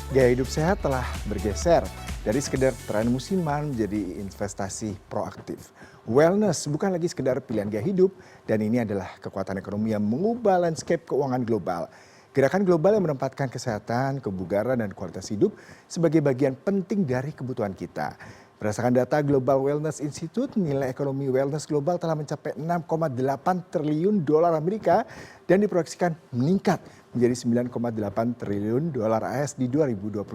Gaya hidup sehat telah bergeser dari sekedar tren musiman menjadi investasi proaktif. Wellness bukan lagi sekedar pilihan gaya hidup, dan ini adalah kekuatan ekonomi yang mengubah landscape keuangan global. Gerakan global yang menempatkan kesehatan, kebugaran, dan kualitas hidup sebagai bagian penting dari kebutuhan kita. Berdasarkan data Global Wellness Institute, nilai ekonomi wellness global telah mencapai 6,8 triliun dolar Amerika dan diproyeksikan meningkat menjadi 9,8 triliun dolar AS di 2029.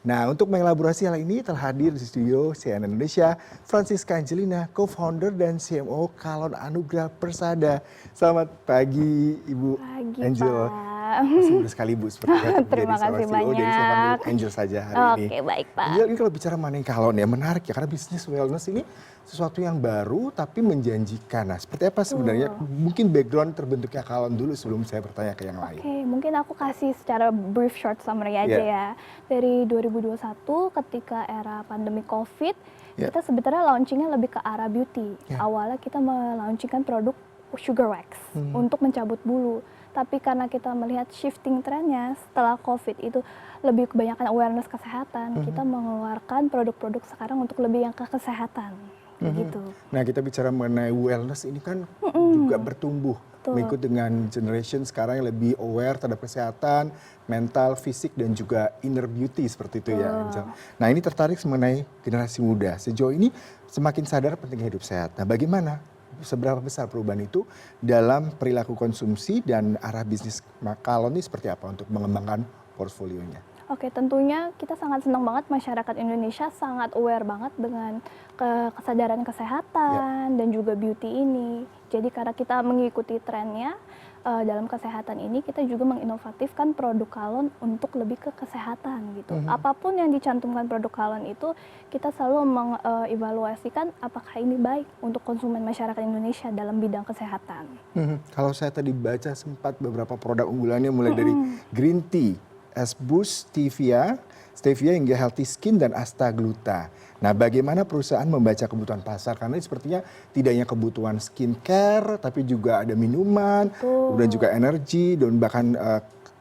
Nah, untuk mengelaborasi hal ini telah hadir di studio CNN Indonesia, Francisca Angelina, co-founder dan CMO Kalon Anugrah Persada. Selamat pagi, Ibu Pagi, Angel. Pak. Masih sekali Bu, sepertinya untuk Terima menjadi seorang kasih CEO, jadi saya panggil banyak. Angel saja hari ini. Oke, baik, Pak. Angel, ini kalau bicara mengenai Kalon ya menarik ya, karena bisnis wellness ini sesuatu yang baru tapi menjanjikan. Nah, seperti apa sebenarnya Betul. mungkin background terbentuknya Kalon dulu sebelum saya bertanya ke yang lain. Oke, mungkin aku kasih secara brief short summary aja Iya. ya. Dari 2021 ketika era pandemi COVID, Iya. kita sebenarnya launchingnya lebih ke arah beauty. Iya. Awalnya kita melaunchingkan produk sugar wax untuk mencabut bulu. Tapi karena kita melihat shifting trennya setelah COVID itu lebih kebanyakan awareness kesehatan, kita mengeluarkan produk-produk sekarang untuk lebih yang ke kesehatan. Begitu. Nah, kita bicara mengenai wellness ini kan juga bertumbuh. Betul. Mengikut dengan generation sekarang yang lebih aware terhadap kesehatan, mental, fisik, dan juga inner beauty seperti itu ya, Angel. Nah, ini tertarik mengenai generasi muda. Sejauh ini semakin sadar pentingnya hidup sehat. Nah, bagaimana? Seberapa besar perubahan itu dalam perilaku konsumsi dan arah bisnis Kalon ini seperti apa untuk mengembangkan portfolionya? Oke, tentunya kita sangat senang banget masyarakat Indonesia sangat aware banget dengan kesadaran kesehatan dan juga beauty ini. Jadi karena kita mengikuti trennya dalam kesehatan ini, kita juga menginovatifkan produk Kalon untuk lebih ke kesehatan gitu. Apapun yang dicantumkan produk Kalon itu, kita selalu mengevaluasikan apakah ini baik untuk konsumen masyarakat Indonesia dalam bidang kesehatan. Kalau saya tadi baca sempat beberapa produk unggulannya mulai dari green tea, S-Boost, Stevia hingga Healthy Skin dan Astagluta. Nah, bagaimana perusahaan membaca kebutuhan pasar? Karena ini sepertinya tidak hanya kebutuhan skincare, tapi juga ada minuman, kemudian juga energi, dan bahkan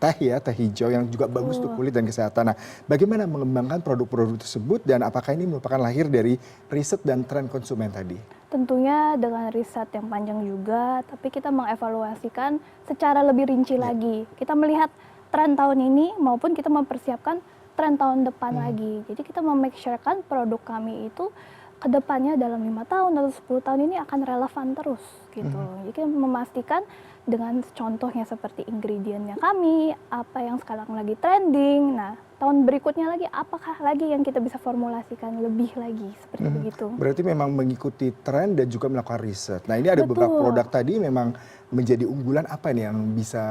teh hijau yang juga bagus untuk kulit dan kesehatan. Nah, bagaimana mengembangkan produk-produk tersebut dan apakah ini merupakan lahir dari riset dan tren konsumen tadi? Tentunya dengan riset yang panjang juga, tapi kita mengevaluasikan secara lebih rinci lagi. Kita melihat tren tahun ini maupun kita mempersiapkan tren tahun depan lagi. Jadi kita make sure kan produk kami itu ke depannya dalam 5 tahun atau 10 tahun ini akan relevan terus gitu. Jadi kita memastikan dengan contohnya seperti ingredientnya kami, apa yang sekarang lagi trending. Nah, tahun berikutnya lagi apakah lagi yang kita bisa formulasikan lebih lagi seperti begitu. Berarti memang mengikuti tren dan juga melakukan riset. Nah, ini ada beberapa Betul. produk tadi memang menjadi unggulan apa nih yang bisa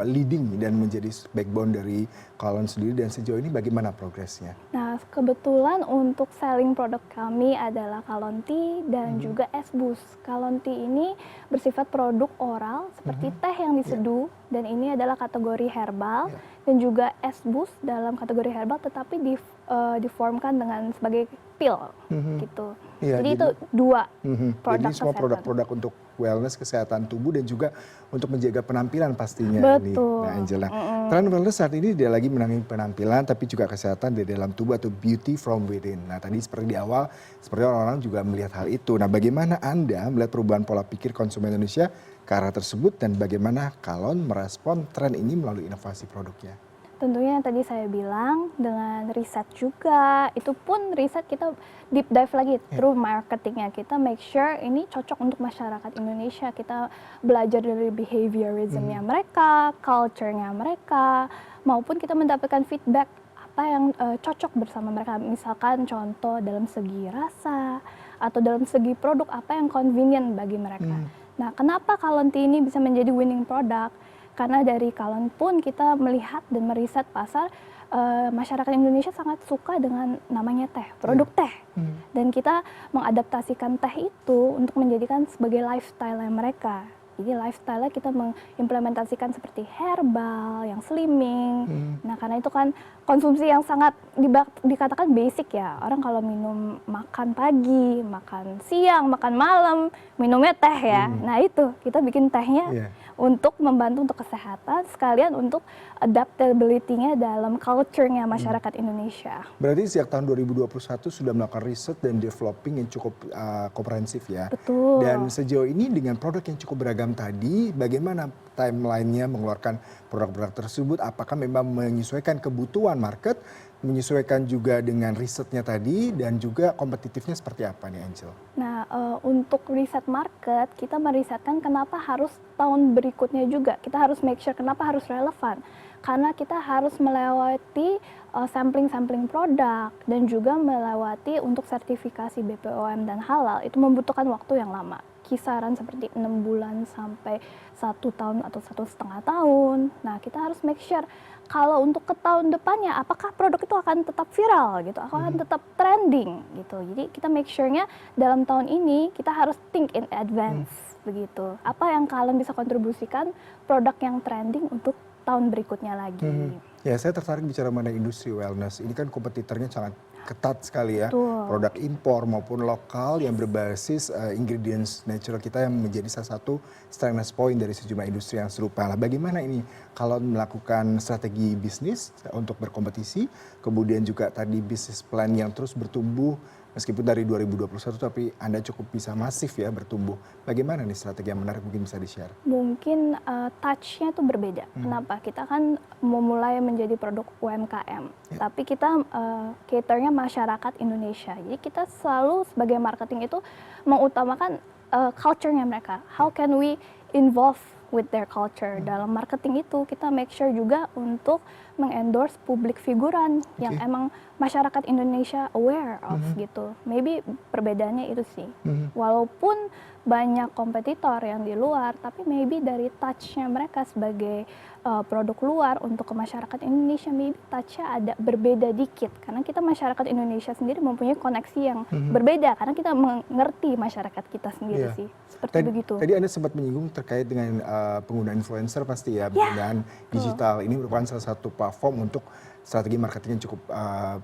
leading dan menjadi backbone dari Kalon sendiri, dan sejauh ini bagaimana progresnya? Nah, kebetulan untuk selling produk kami adalah Kalon Tea dan juga S-Boost. Kalon Tea ini bersifat produk oral seperti teh yang diseduh, dan ini adalah kategori herbal, dan juga S-Boost dalam kategori herbal tetapi diformkan dengan sebagai pil gitu. Iya, Jadi itu dua produk jadi semua kesehatan. produk-produk untuk wellness, kesehatan tubuh, dan juga untuk menjaga penampilan pastinya. Betul. Nah, Angela, tren wellness saat ini tidak lagi menangani penampilan, tapi juga kesehatan di dalam tubuh atau beauty from within. Nah, tadi seperti di awal, seperti orang-orang juga melihat hal itu. Nah, bagaimana Anda melihat perubahan pola pikir konsumen Indonesia ke arah tersebut, dan bagaimana Kalon merespon tren ini melalui inovasi produknya? Tentunya yang tadi saya bilang dengan riset juga, itu pun riset kita deep dive lagi through marketingnya. Kita make sure ini cocok untuk masyarakat Indonesia. Kita belajar dari behaviorismnya mereka, culture-nya mereka, maupun kita mendapatkan feedback apa yang cocok bersama mereka. Misalkan contoh dalam segi rasa atau dalam segi produk apa yang convenient bagi mereka. Nah, kenapa Kalon Tea ini bisa menjadi winning product? Karena dari Kalon pun kita melihat dan meriset pasar, masyarakat Indonesia sangat suka dengan namanya teh, produk teh. Dan kita mengadaptasikan teh itu untuk menjadikan sebagai lifestyle mereka. Jadi lifestyle-nya kita mengimplementasikan seperti herbal, yang slimming. Nah, karena itu kan konsumsi yang sangat dikatakan basic ya. Orang kalau minum makan pagi, makan siang, makan malam, minumnya teh ya. Nah, itu kita bikin tehnya untuk membantu untuk kesehatan, sekalian untuk adaptability-nya dalam culture-nya masyarakat Indonesia. Berarti sejak tahun 2021 sudah melakukan riset dan developing yang cukup komprehensif ya. Dan Betul. sejauh ini dengan produk yang cukup beragam tadi, bagaimana timeline-nya mengeluarkan produk-produk tersebut? Apakah memang menyesuaikan kebutuhan market, menyesuaikan juga dengan risetnya tadi, dan juga kompetitifnya seperti apa nih Angel? Nah, untuk riset market, kita merisetkan kenapa harus tahun berikutnya juga. Kita harus make sure kenapa harus relevan. Karena kita harus melewati sampling-sampling produk dan juga melewati untuk sertifikasi BPOM dan halal, itu membutuhkan waktu yang lama. Kisaran seperti 6 bulan sampai 1 tahun atau 1,5 tahun. Nah, kita harus make sure kalau untuk ke tahun depannya, apakah produk itu akan tetap viral gitu, akan tetap trending gitu. Jadi kita make sure-nya dalam tahun ini kita harus think in advance begitu. Apa yang kalian bisa kontribusikan produk yang trending untuk tahun berikutnya lagi. Ya, saya tertarik bicara mengenai industri wellness. Ini kan kompetitornya sangat ketat sekali ya. Betul. Produk impor maupun lokal yang berbasis ingredients natural kita yang menjadi salah satu strength point dari sejumlah industri yang serupa. Nah, bagaimana ini kalau melakukan strategi bisnis untuk berkompetisi, kemudian juga tadi bisnis plan yang terus bertumbuh meskipun dari 2021 tapi Anda cukup bisa masif ya bertumbuh. Bagaimana nih strategi yang menarik mungkin bisa di-share? Mungkin touch-nya tuh berbeda. Kenapa? Kita kan memulai menjadi produk UMKM, tapi kita cater-nya masyarakat Indonesia. Jadi kita selalu sebagai marketing itu mengutamakan culture-nya mereka. How can we involve with their culture? Dalam marketing itu kita make sure juga untuk mengendorse publik figuran yang emang masyarakat Indonesia aware of gitu. Maybe perbedaannya itu sih. Walaupun banyak kompetitor yang di luar, tapi maybe dari touch-nya mereka sebagai produk luar untuk ke masyarakat Indonesia, maybe touch-nya ada berbeda dikit. Karena kita masyarakat Indonesia sendiri mempunyai koneksi yang berbeda, karena kita mengerti masyarakat kita sendiri sih. Seperti begitu. Tadi Anda sempat menyinggung terkait dengan penggunaan influencer pasti ya, penggunaan digital. Ini merupakan salah satu platform untuk strategi marketing yang cukup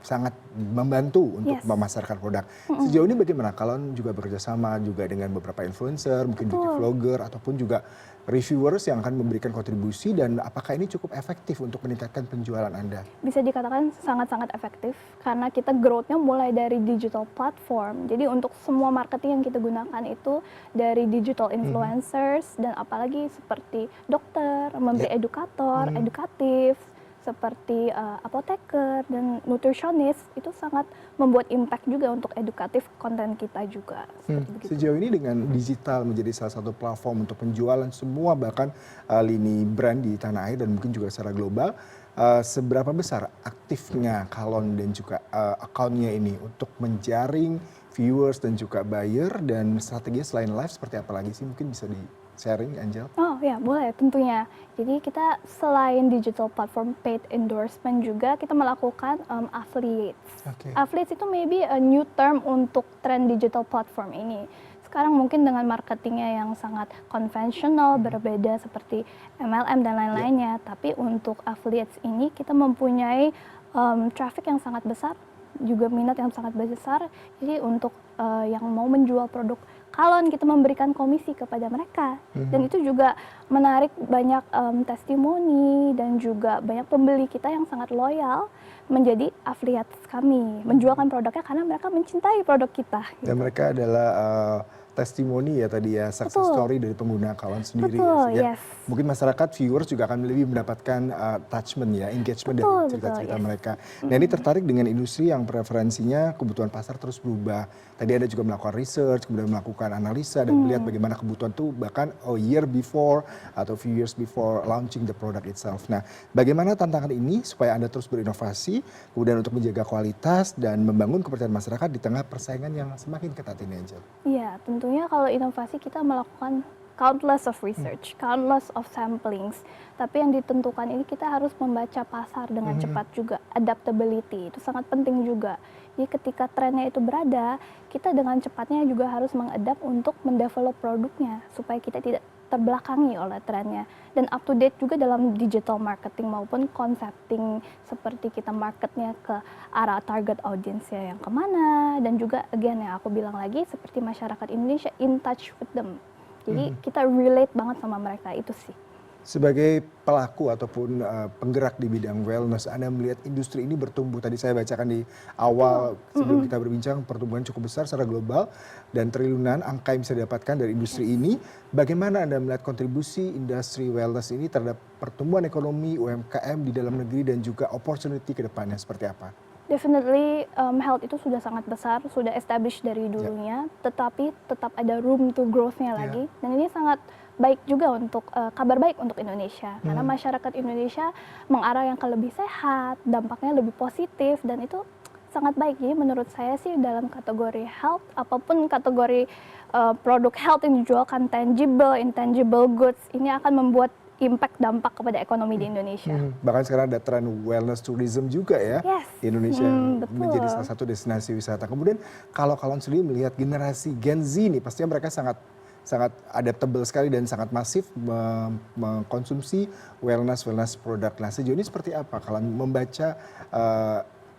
sangat membantu untuk memasarkan produk. Sejauh ini bagaimana? Kalian juga bekerja sama juga dengan beberapa influencer, mungkin beauty vlogger, ataupun juga reviewers yang akan memberikan kontribusi, dan apakah ini cukup efektif untuk meningkatkan penjualan Anda? Bisa dikatakan sangat-sangat efektif karena kita growth-nya mulai dari digital platform. Jadi untuk semua marketing yang kita gunakan itu dari digital influencers dan apalagi seperti dokter, memberi edukator, edukatif, seperti apoteker dan nutritionist, itu sangat membuat impact juga untuk edukatif konten kita juga. Sejauh ini dengan digital menjadi salah satu platform untuk penjualan semua bahkan lini brand di tanah air dan mungkin juga secara global, seberapa besar aktifnya Kalon dan juga account-nya ini untuk menjaring viewers dan juga buyer, dan strateginya selain live seperti apa lagi sih? Mungkin bisa di-sharing, Angel? Oh ya, boleh tentunya. Jadi kita selain digital platform paid endorsement juga kita melakukan affiliates. Affiliates itu maybe a new term untuk tren digital platform ini. Sekarang mungkin dengan marketingnya yang sangat konvensional, berbeda seperti MLM dan lain-lainnya. Tapi untuk affiliates ini kita mempunyai traffic yang sangat besar, juga minat yang sangat besar. Jadi untuk yang mau menjual produk Kalon, kita memberikan komisi kepada mereka. Dan itu juga menarik banyak testimoni dan juga banyak pembeli kita yang sangat loyal menjadi affiliates kami, menjualkan produknya karena mereka mencintai produk kita. Dan mereka adalah testimoni ya tadi ya, success story dari pengguna Kalon sendiri. Mungkin masyarakat viewers juga akan lebih mendapatkan attachment ya, engagement dari cerita-cerita mereka. Nah, ini tertarik dengan industri yang preferensinya kebutuhan pasar terus berubah. Tadi ada juga melakukan research, kemudian melakukan analisa dan melihat bagaimana kebutuhan itu bahkan a year before atau few years before launching the product itself. Nah, bagaimana tantangan ini supaya Anda terus berinovasi, kemudian untuk menjaga kualitas dan membangun kepercayaan masyarakat di tengah persaingan yang semakin ketat ini, Angel? Iya, tentunya kalau inovasi kita melakukan countless of research, countless of samplings. Tapi yang ditentukan ini kita harus membaca pasar dengan cepat juga. Adaptability itu sangat penting juga. Jadi ketika trennya itu berada, kita dengan cepatnya juga harus mengadapt untuk mendevelop produknya supaya kita tidak terbelakangi oleh trennya. Dan up to date juga dalam digital marketing maupun concepting, seperti kita marketnya ke arah target audiensnya yang kemana. Dan juga again yang aku bilang lagi seperti masyarakat Indonesia in touch with them. Jadi kita relate banget sama mereka, itu sih. Sebagai pelaku ataupun penggerak di bidang wellness, Anda melihat industri ini bertumbuh. Tadi saya bacakan di awal sebelum kita berbincang, pertumbuhan cukup besar secara global dan triliunan angka yang bisa didapatkan dari industri ini. Bagaimana Anda melihat kontribusi industri wellness ini terhadap pertumbuhan ekonomi UMKM di dalam negeri dan juga opportunity ke depannya seperti apa? Definitely health itu sudah sangat besar, sudah established dari dulunya, tetapi tetap ada room to growth-nya lagi. Dan ini sangat baik juga untuk kabar baik untuk Indonesia, karena masyarakat Indonesia mengarah yang ke lebih sehat, dampaknya lebih positif, dan itu sangat baik. Jadi menurut saya sih dalam kategori health, apapun kategori produk health yang dijualkan, tangible, intangible goods, ini akan membuat impact dampak kepada ekonomi di Indonesia. Bahkan sekarang ada tren wellness tourism juga ya. Yes. Di Indonesia yang Betul. menjadi salah satu destinasi wisata. Kemudian kalau kalian sendiri melihat generasi Gen Z ini, pastinya mereka sangat adaptable sekali dan sangat masif mengkonsumsi wellness produk. Nah, sejauh ini seperti apa kalian membaca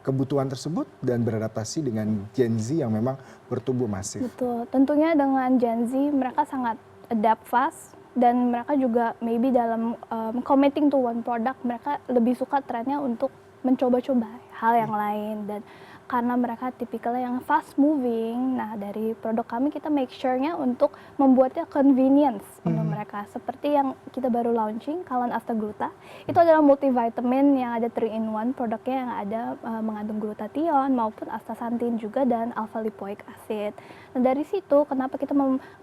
kebutuhan tersebut dan beradaptasi dengan Gen Z yang memang bertumbuh masif? Betul, tentunya dengan Gen Z mereka sangat adapt fast, dan mereka juga maybe dalam committing to one product, mereka lebih suka trennya untuk mencoba-coba hal yang lain. Dan karena mereka tipikalnya yang fast moving, nah dari produk kami kita make sure-nya untuk membuatnya convenience untuk mereka. Seperti yang kita baru launching, Kalan Astagluta, itu adalah multivitamin yang ada 3-in-1, produknya yang ada mengandung glutathione maupun astaxanthin juga dan alpha lipoic acid. Nah dari situ kenapa kita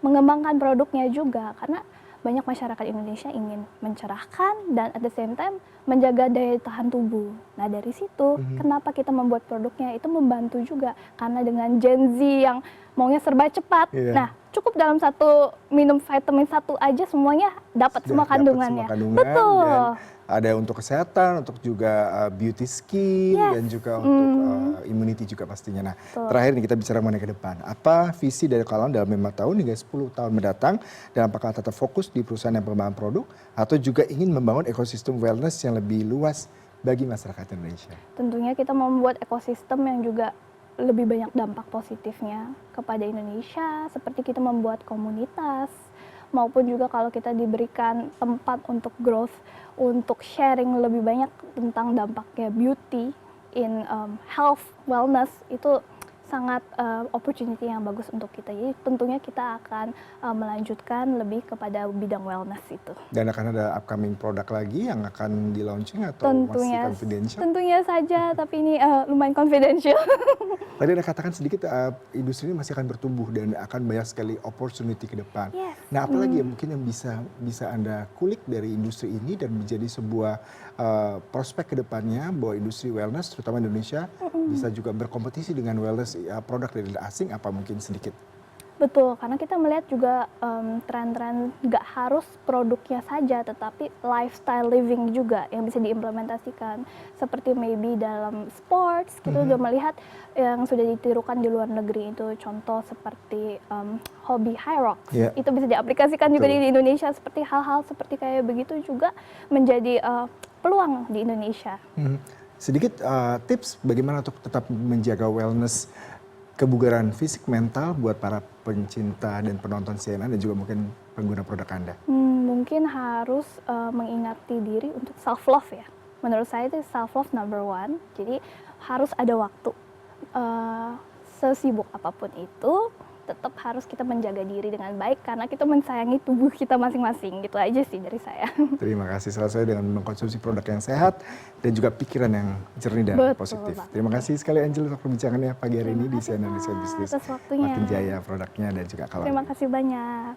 mengembangkan produknya juga, karena banyak masyarakat Indonesia ingin mencerahkan dan at the same time menjaga daya tahan tubuh. Nah dari situ kenapa kita membuat produknya itu membantu juga, karena dengan Gen Z yang maunya serba cepat, nah cukup dalam satu minum vitamin satu aja semuanya dapat semua kandungannya. Betul. Dan ada untuk kesehatan, untuk juga beauty skin, dan juga untuk immunity juga pastinya. Nah, terakhir nih kita bicara mengenai ke depan. Apa visi dari kalian dalam 5 tahun hingga 10 tahun mendatang? Dan apakah tetap fokus di perusahaan yang pengembangan produk atau juga ingin membangun ekosistem wellness yang lebih luas bagi masyarakat Indonesia? Tentunya kita membuat ekosistem yang juga lebih banyak dampak positifnya kepada Indonesia, seperti kita membuat komunitas, maupun juga kalau kita diberikan tempat untuk growth, untuk sharing lebih banyak tentang dampaknya beauty in health, wellness, itu sangat opportunity yang bagus untuk kita. Jadi tentunya kita akan melanjutkan lebih kepada bidang wellness itu. Dan akan ada upcoming produk lagi yang akan di launching atau masih confidential? Tentunya saja, tapi ini lumayan confidential. Tadi Anda katakan sedikit industri ini masih akan bertumbuh dan akan banyak sekali opportunity ke depan. Yes. Nah, apalagi mungkin yang bisa Anda kulik dari industri ini dan menjadi sebuah prospek ke depannya bahwa industri wellness terutama Indonesia bisa juga berkompetisi dengan wellness produk dari asing, apa mungkin sedikit? Betul, karena kita melihat juga tren-tren nggak harus produknya saja, tetapi lifestyle living juga yang bisa diimplementasikan. Seperti maybe dalam sports, kita udah melihat yang sudah ditirukan di luar negeri itu. Contoh seperti hobi high rocks, itu bisa diaplikasikan juga di Indonesia. Seperti hal-hal seperti kayak begitu juga menjadi peluang di Indonesia. Sedikit tips bagaimana untuk tetap menjaga wellness kebugaran fisik mental buat para pencinta dan penonton CNN dan juga mungkin pengguna produk Anda? Mungkin harus mengingati diri untuk self love ya. Menurut saya itu self love number one. Jadi harus ada waktu. Sesibuk apapun itu, tetap harus kita menjaga diri dengan baik karena kita mensayangi tubuh kita masing-masing. Gitu aja sih dari saya. Terima kasih. Selesai dengan mengkonsumsi produk yang sehat dan juga pikiran yang jernih dan positif. Terima kasih sekali Angel untuk perbincangannya pagi hari ini di CNN Indonesia Business. Atas waktunya. Makin jaya produknya dan juga kalau. Terima kasih banyak.